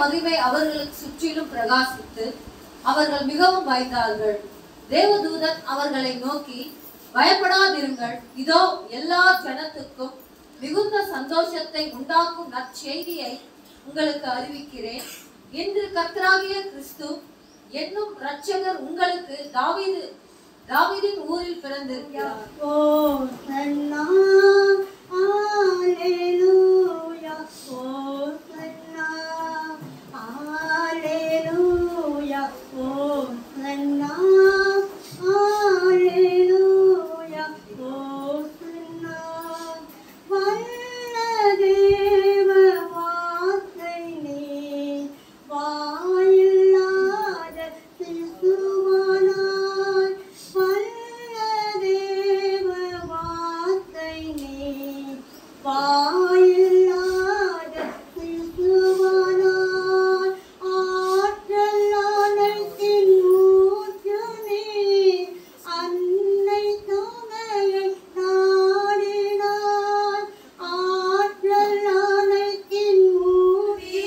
மகிமை அவர்களுக்கு சுற்றிலும் பிரகாசித்து அவர்கள் மிகவும் பயந்தார்கள். தேவதூதன் அவர்களை நோக்கி, பயப்படாதிருங்கள், இதோ எல்லா ஜனத்துக்கும் மிகுந்த சந்தோஷத்தை உண்டாக்கும் நற்செய்தியை உங்களுக்கு அறிவிக்கிறேன். இன்று கர்த்தராகிய கிறிஸ்து என்னும் இரட்சகர் உங்களுக்கு தாவீதின் ஊரில் பிறந்திருக்கிறார். ஹோசன்னா ஹalleluya ஹோசன்னா ஹalleluya ஹோசன்னா ஹalleluya ஹோசன்னா வல்லதேவ வார்த்தை நீ வாயில்லாத சிசுவானாய் வல்லதேவ வார்த்தை நீ வாயில்லாத சிசுவானாய் ஆற்றல் அனைத்தின் ஊற்று நீ அன்னை துணையை நாடினாய் ஆற்றல் அனைத்தின் ஊற்று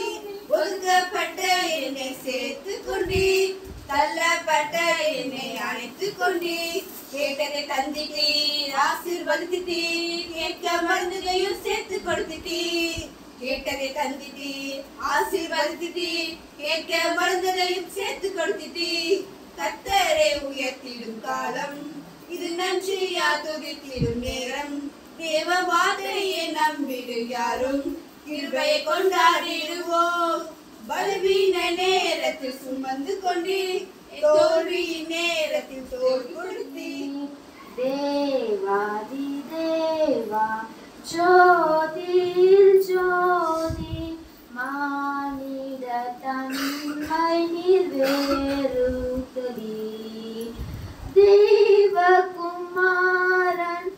ஒதுக்கப்பட்ட என்னை சேர்த்து கொண்டீ தள்ளப்பட்ட என்னை அழைத்து கொண்டீ கேட்டதை தந்திட்டீ ஆசீர்வதித்தீ கேட்க மருந்துகையும் சேர்த்து கொடுத்துட்டீ கேட்டதை தந்திட்டீ ஆசீர்வதித்தீ கேட்க மருந்துகையும் சேர்த்து கொடுத்துட்டீ கர்த்தரை உயர்த்திடும் காலம் இது நன்றியா துதித்திடும் நேரம் தேவ வார்த்தையை நம்பிடு யாரும் கிருபையை கொண்டாடிடுவோம் பலவீன நேரத்தில் சுமந்து கொண்டு தோல்வியின் நேரத்தில் தோல் கொடுத்தி தேவாதி தேவா ஜோதியில் ஜோதி மானிட தன்மை நிறைவேறுத்ததி தேவகுமாரன்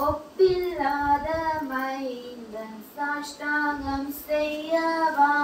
ஒப்பில்லாத மைந்தன் சாஷ்டாங்கம் செய்யவா